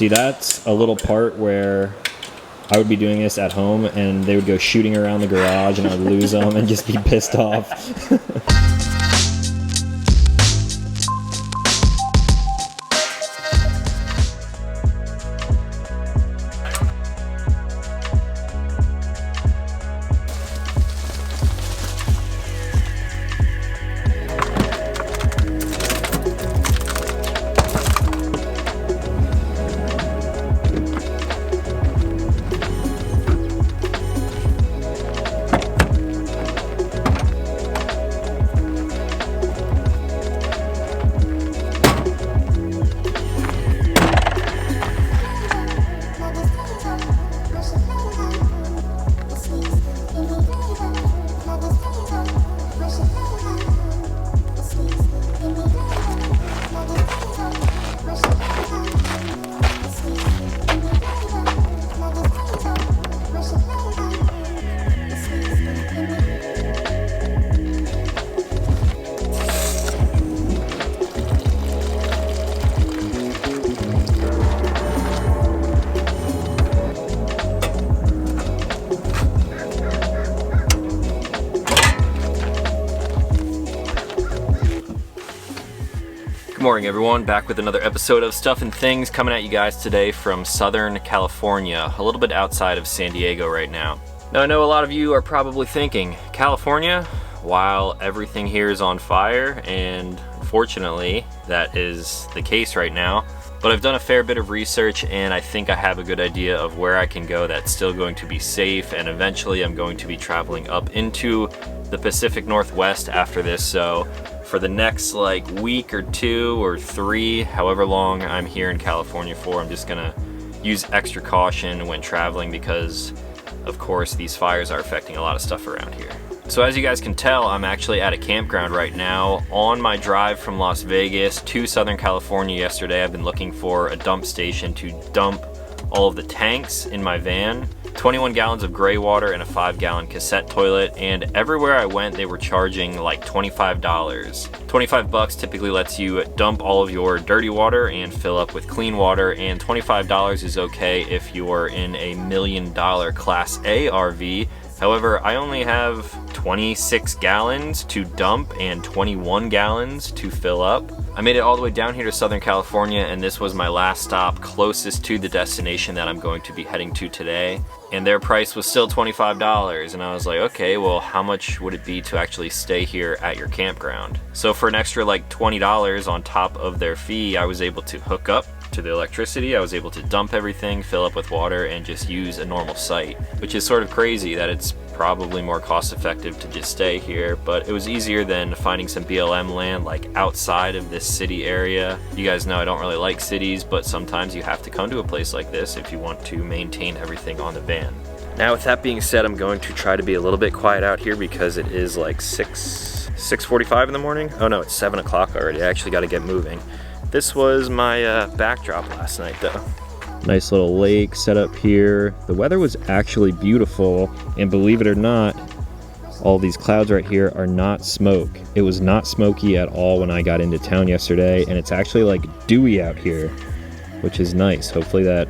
See, that's a little part where I would be doing this at home and they would go shooting around the garage and I would lose them and just be pissed off. Good morning, everyone. Back with another episode of Stuff and Things, coming at you guys today from Southern California, a little bit outside of San Diego right now. Now, I know a lot of you are probably thinking, California? While everything here is on fire, and unfortunately, that is the case right now. But I've done a fair bit of research, and I think I have a good idea of where I can go that's still going to be safe, and eventually I'm going to be traveling up into the Pacific Northwest after this, so for the next week or 2 or 3, however long I'm here in California for, I'm just gonna use extra caution when traveling because, of course, these fires are affecting a lot of stuff around here. So as you guys can tell, I'm actually at a campground right now. On my drive from Las Vegas to Southern California yesterday, I've been looking for a dump station to dump all of the tanks in my van. 21 gallons of gray water and a 5-gallon cassette toilet, and everywhere I went they were charging like $25. 25 bucks typically lets you dump all of your dirty water and fill up with clean water, and $25 is okay if you are in a $1 million Class A RV. However, I only have 26 gallons to dump and 21 gallons to fill up. I made it all the way down here to Southern California, and this was my last stop closest to the destination that I'm going to be heading to today. And their price was still $25, and I was like, okay, well, how much would it be to actually stay here at your campground? So for an extra $20 on top of their fee, I was able to hook up to the electricity, I was able to dump everything, fill up with water, and just use a normal site, which is sort of crazy that it's probably more cost effective to just stay here, but it was easier than finding some BLM land outside of this city area. You guys know I don't really like cities, but sometimes you have to come to a place like this if you want to maintain everything on the van. Now, with that being said, I'm going to try to be a little bit quiet out here because it is 6:45 in the morning. Oh no, it's 7 o'clock already. I actually got to get moving. This was my backdrop last night though. Nice little lake set up here. The weather was actually beautiful, and believe it or not, all these clouds right here are not smoke. It was not smoky at all when I got into town yesterday, and it's actually dewy out here, which is nice. Hopefully that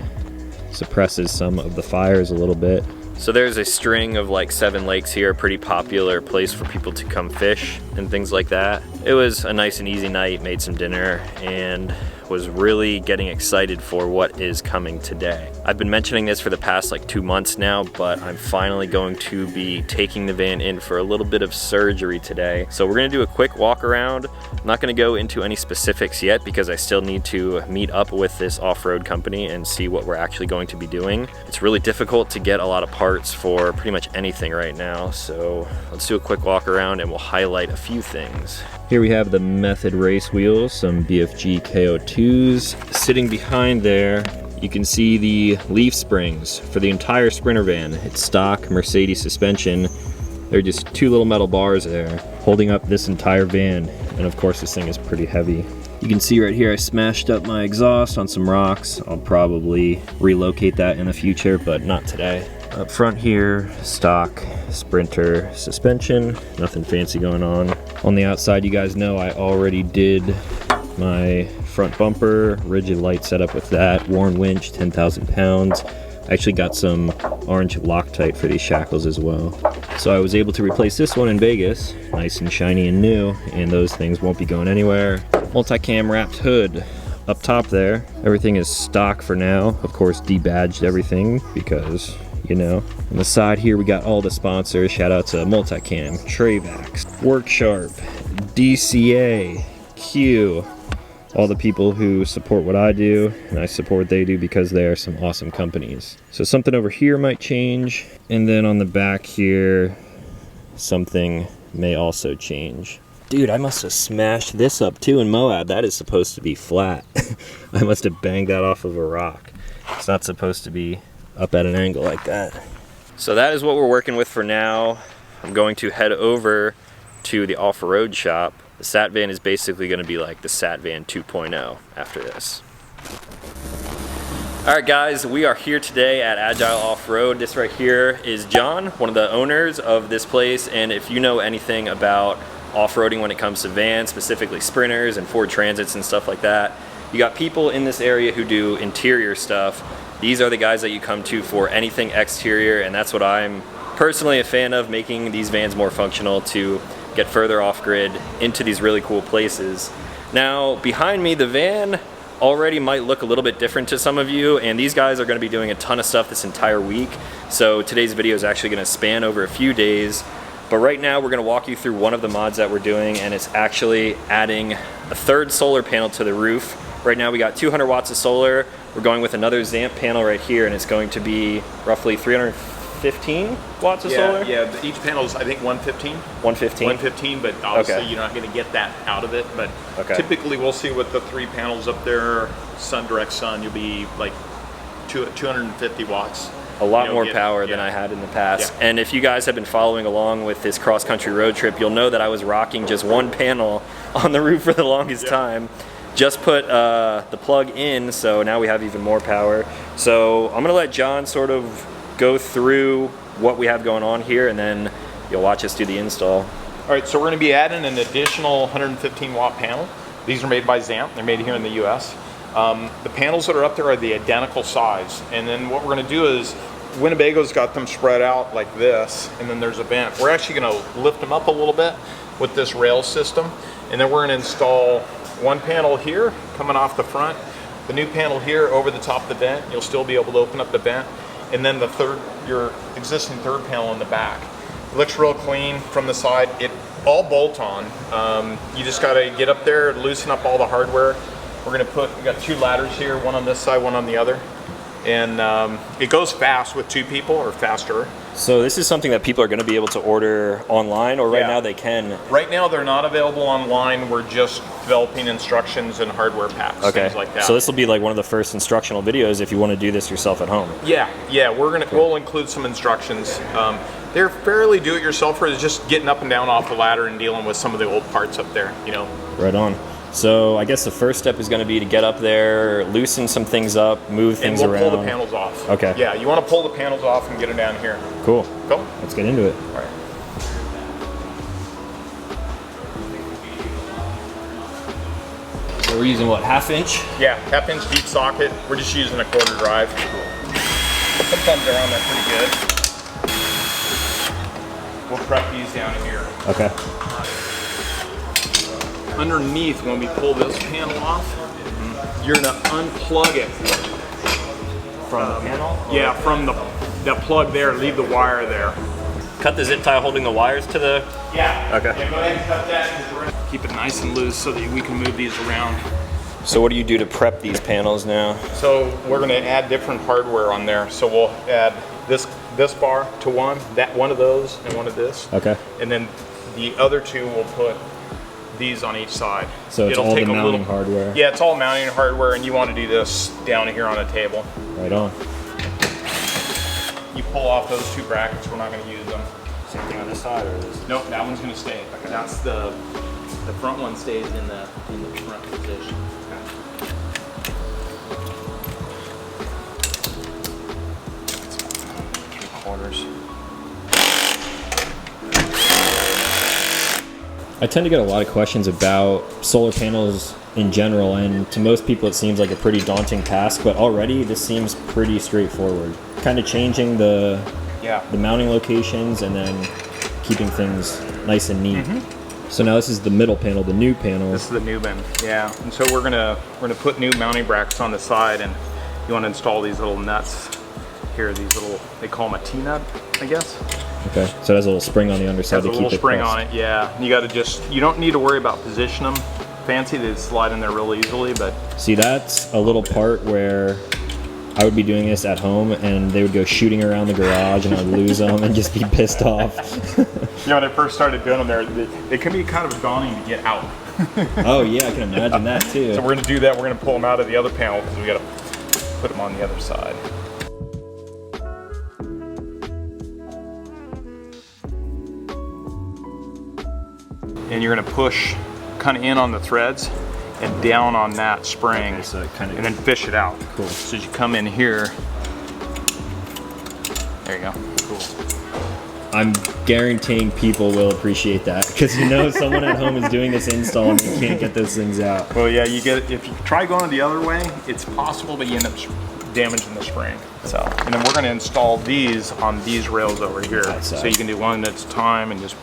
suppresses some of the fires a little bit. So there's a string of 7 lakes here, a pretty popular place for people to come fish and things like that. It was a nice and easy night, made some dinner, and was really getting excited for what is coming today. I've been mentioning this for the past 2 months now, but I'm finally going to be taking the van in for a little bit of surgery today. So we're gonna do a quick walk around. I'm not gonna go into any specifics yet because I still need to meet up with this off-road company and see what we're actually going to be doing. It's really difficult to get a lot of parts for pretty much anything right now, so let's do a quick walk around and we'll highlight a few things. Here we have the Method race wheels, some BFG KO2s. Sitting behind there, you can see the leaf springs for the entire Sprinter van. It's stock Mercedes suspension. They're just 2 little metal bars there holding up this entire van. And of course this thing is pretty heavy. You can see right here I smashed up my exhaust on some rocks. I'll probably relocate that in the future, but not today. Up front here, stock Sprinter suspension, nothing fancy going on. On the outside, you guys know I already did my front bumper, rigid light setup with that, worn winch, 10,000 pounds. I actually got some orange Loctite for these shackles as well. So I was able to replace this one in Vegas, nice and shiny and new, and those things won't be going anywhere. Multicam wrapped hood up top there. Everything is stock for now. Of course, debadged everything because, you know. On the side here, we got all the sponsors. Shout out to Multicam, Travax, Worksharp, DCA, Q, all the people who support what I do, and I support what they do because they are some awesome companies. So something over here might change, and then on the back here, something may also change. Dude, I must have smashed this up too in Moab. That is supposed to be flat. I must have banged that off of a rock. It's not supposed to be up at an angle like that. So that is what we're working with for now. I'm going to head over to the off-road shop. The SATvan is basically going to be like the SATvan 2.0 after this. Alright guys, we are here today at Agile Off-Road. This right here is John, one of the owners of this place, and if you know anything about off-roading when it comes to vans, specifically Sprinters and Ford Transits and stuff like that, you got people in this area who do interior stuff. These are the guys that you come to for anything exterior, and that's what I'm personally a fan of, making these vans more functional to get further off-grid into these really cool places. Now, behind me, the van already might look a little bit different to some of you, and these guys are going to be doing a ton of stuff this entire week. So today's video is actually going to span over a few days. But right now, we're going to walk you through one of the mods that we're doing, and it's actually adding a third solar panel to the roof. Right now, we got 200 watts of solar. We're going with another ZAMP panel right here, and it's going to be roughly 315 watts of solar? Yeah, each panel is, I think, 115. 115? 115, but obviously Okay. you're not going to get that out of it. But Okay. typically we'll see with the 3 panels up there, direct sun, you'll be like 250 watts. A lot You'll more get- power yeah. than I had in the past. Yeah. And if you guys have been following along with this cross-country road trip, you'll know that I was rocking just one panel on the roof for the longest time. Just put the plug in, so now we have even more power. So I'm gonna let John sort of go through what we have going on here, and then you'll watch us do the install. All right, so we're going to be adding an additional 115 watt panel. These are made by ZAMP. They're made here in the US. The panels that are up there are the identical size. And then what we're going to do is, Winnebago's got them spread out like this, and then there's a vent. We're actually going to lift them up a little bit with this rail system, and then we're going to install one panel here coming off the front, the new panel here over the top of the vent. You'll still be able to open up the vent, and then the your existing third panel in the back. It looks real clean from the side. It all bolt on. You just got to get up there, loosen up all the hardware. We got 2 ladders here, one on this side, one on the other. And it goes fast with 2 people, or faster. So this is something that people are gonna be able to order online, or right Yeah. now they can? Right now they're not available online. We're just developing instructions and hardware packs, Okay. things like that. So this will be like one of the first instructional videos if you want to do this yourself at home. Yeah, we'll include some instructions. They're fairly do-it-yourselfer. It's just getting up and down off the ladder and dealing with some of the old parts up there, you know. Right on. So I guess the first step is going to be to get up there, loosen some things up, move And things we'll around. pull the panels off. Okay. Yeah, you want to pull the panels off and get them down here. Cool. Go. Let's get into it. All right. So we're using what, 1/2 inch? Yeah, 1/2 inch deep socket. We're just using a 1/4 drive. Sometimes they're on there pretty good. We'll prep these down here. Okay. Underneath, when we pull this panel off, you're gonna unplug it. From the panel? Yeah, from the plug there, leave the wire there. Cut the zip tie holding the wires to the... Yeah. Okay. Yeah, go ahead and cut that. Keep it nice and loose so that we can move these around. So what do you do to prep these panels now? So we're gonna add different hardware on there. So we'll add this bar to one of those and one of this. Okay. And then the other 2 we'll put these on each side. So it's all the mounting hardware. Yeah, it's all mounting hardware, and you want to do this down here on a table. Right on. You pull off those 2 brackets, we're not going to use them. Same thing on this side, or this? Nope, that one's going to stay. That's the front one stays in the front position. Corners. I tend to get a lot of questions about solar panels in general, and to most people it seems like a pretty daunting task, but already this seems pretty straightforward. Kind of changing the mounting locations and then keeping things nice and neat. So now this is the middle panel, the new panel. This is the new bin, yeah. And so we're gonna put new mounting brackets on the side, and you want to install these little nuts here. These little, they call them a T-nut, I guess. Okay, so it has a little spring on the underside to keep it. Has a little spring on it, yeah. You got to you don't need to worry about position them fancy. They slide in there real easily, but. See, that's a little part where I would be doing this at home and they would go shooting around the garage and I'd lose them and just be pissed off. When I first started doing them, they can be kind of daunting to get out. Oh yeah, I can imagine that too. So we're gonna do that. We're gonna pull them out of the other panel because we gotta put them on the other side. And you're gonna push kind of in on the threads and down on that spring, okay, so and then fish it out. Cool. So as you come in here, there you go. Cool. I'm guaranteeing people will appreciate that because someone at home is doing this install and you can't get those things out. Well, yeah, if you try going the other way, it's possible that you end up damaging the spring. So, and then we're going to install these on these rails over here, so you can do one at a time and just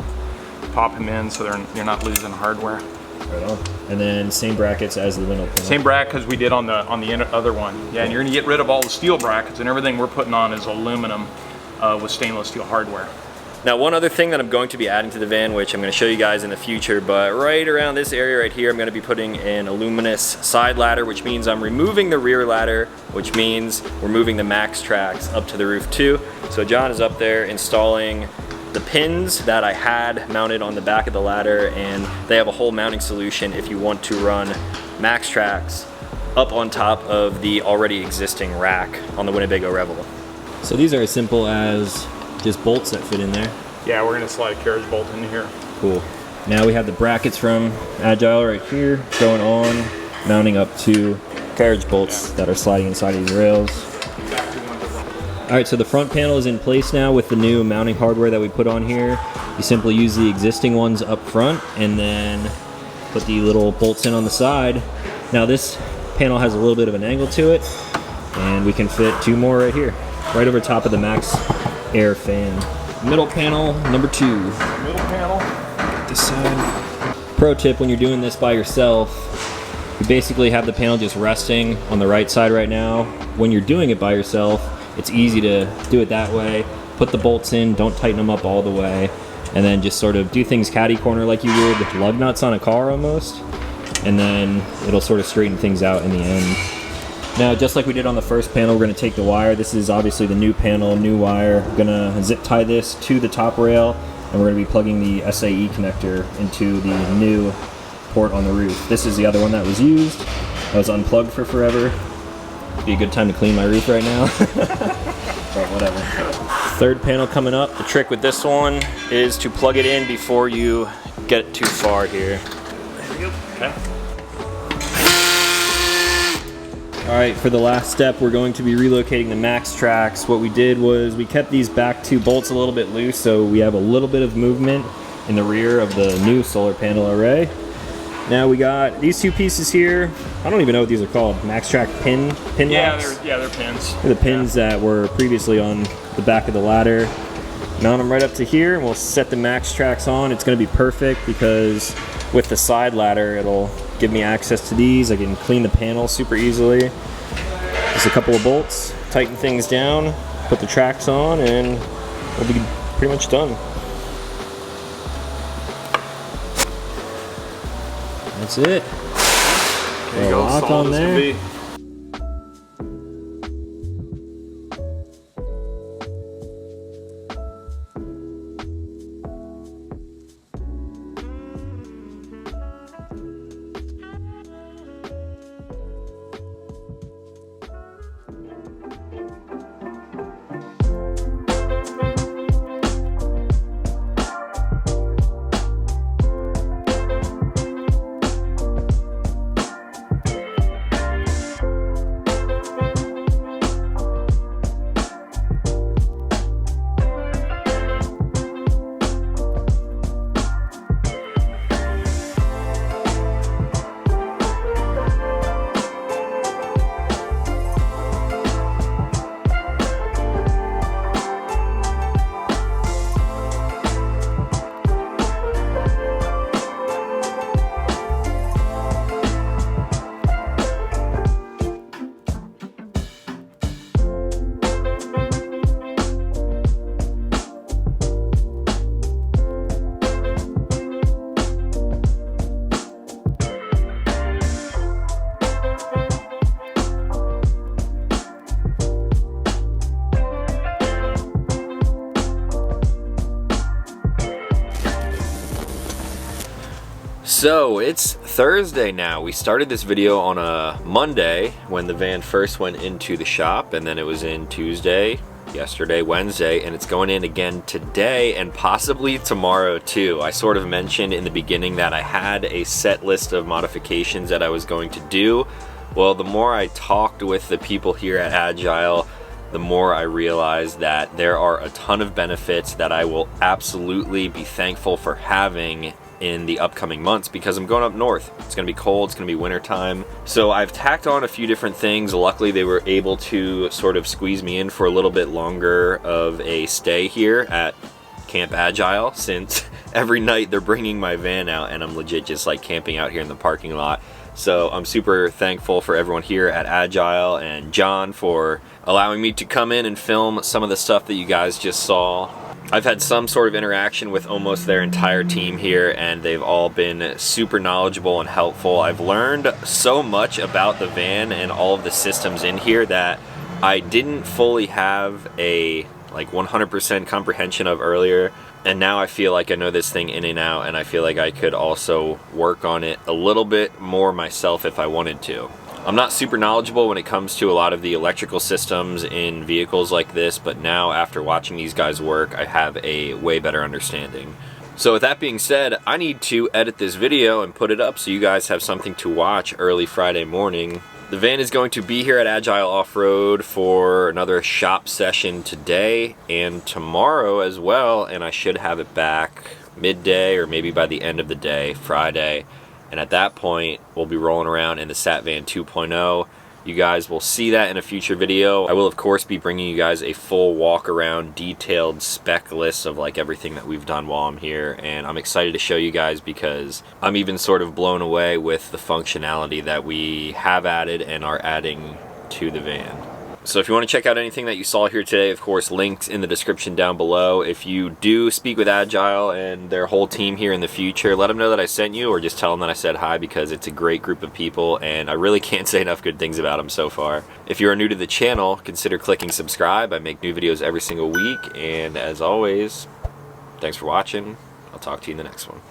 pop them in so you're not losing hardware. Right on. And then same brackets as the window panel. Same brackets we did on the other one. Yeah, and you're going to get rid of all the steel brackets, and everything we're putting on is aluminum with stainless steel hardware. Now, one other thing that I'm going to be adding to the van, which I'm going to show you guys in the future, but right around this area right here, I'm going to be putting an aluminous side ladder, which means I'm removing the rear ladder, which means we're moving the Max Tracks up to the roof too. So John is up there installing the pins that I had mounted on the back of the ladder, and they have a whole mounting solution if you want to run Max Tracks up on top of the already existing rack on the Winnebago Revel. So these are as simple as just bolts that fit in there. Yeah, we're gonna slide a carriage bolt in here. Cool. Now we have the brackets from Agile right here going on, mounting up to carriage bolts that are sliding inside of these rails. All right, so the front panel is in place now with the new mounting hardware that we put on here. You simply use the existing ones up front and then put the little bolts in on the side. Now this panel has a little bit of an angle to it, and we can fit two more right here, right over top of the Max Air fan. Middle panel number 2. Middle panel. This side. Pro tip: when you're doing this by yourself, you basically have the panel just resting on the right side right now. When you're doing it by yourself, it's easy to do it that way. Put the bolts in, don't tighten them up all the way, and then just sort of do things catty corner like you would lug nuts on a car almost, and then it'll sort of straighten things out in the end. Now, just like we did on the first panel, we're going to take the wire. This is obviously the new panel, new wire. We're going to zip tie this to the top rail, and we're going to be plugging the SAE connector into the new port on the roof. This is the other one that was used. That was unplugged for forever. Be a good time to clean my roof right now. But whatever. Third panel coming up. The trick with this one is to plug it in before you get too far here. There we go. Okay. All right, for the last step, we're going to be relocating the Max Tracks. What we did was we kept these back two bolts a little bit loose, so we have a little bit of movement in the rear of the new solar panel array. Now we got these two pieces here. I don't even know what these are called. Max Track pin locks? They're pins. They're the pins that were previously on the back of the ladder. Mount them right up to here, and we'll set the Max Tracks on. It's going to be perfect because with the side ladder, it'll give me access to these. I can clean the panel super easily. Just a couple of bolts, tighten things down, put the tracks on, and we'll be pretty much done. That's it. There you go. Lock Solid on as can there. be. So it's Thursday now. We started this video on a Monday when the van first went into the shop, and then it was in Tuesday, yesterday, Wednesday, and it's going in again today and possibly tomorrow too. I sort of mentioned in the beginning that I had a set list of modifications that I was going to do. Well, the more I talked with the people here at Agile, the more I realized that there are a ton of benefits that I will absolutely be thankful for having in the upcoming months, because I'm going up north. It's gonna be cold, it's gonna be winter time. So I've tacked on a few different things. Luckily they were able to sort of squeeze me in for a little bit longer of a stay here at Camp Agile, since every night they're bringing my van out and I'm legit just like camping out here in the parking lot. So I'm super thankful for everyone here at Agile and John for allowing me to come in and film some of the stuff that you guys just saw. I've had some sort of interaction with almost their entire team here, and they've all been super knowledgeable and helpful. I've learned so much about the van and all of the systems in here that I didn't fully have a 100% comprehension of earlier. And now I feel like I know this thing in and out, and I feel like I could also work on it a little bit more myself if I wanted to. I'm not super knowledgeable when it comes to a lot of the electrical systems in vehicles like this, but now after watching these guys work, I have a way better understanding. So with that being said, I need to edit this video and put it up so you guys have something to watch early Friday morning. The van is going to be here at Agile Off-Road for another shop session today and tomorrow as well, and I should have it back midday or maybe by the end of the day, Friday. And at that point, we'll be rolling around in the SATvan 2.0. You guys will see that in a future video. I will, of course, be bringing you guys a full walk around, detailed spec list of like everything that we've done while I'm here. And I'm excited to show you guys because I'm even sort of blown away with the functionality that we have added and are adding to the van. So if you want to check out anything that you saw here today, of course, links in the description down below. If you do speak with Agile and their whole team here in the future, let them know that I sent you, or just tell them that I said hi, because it's a great group of people and I really can't say enough good things about them so far. If you are new to the channel, consider clicking subscribe. I make new videos every single week, and as always, thanks for watching. I'll talk to you in the next one.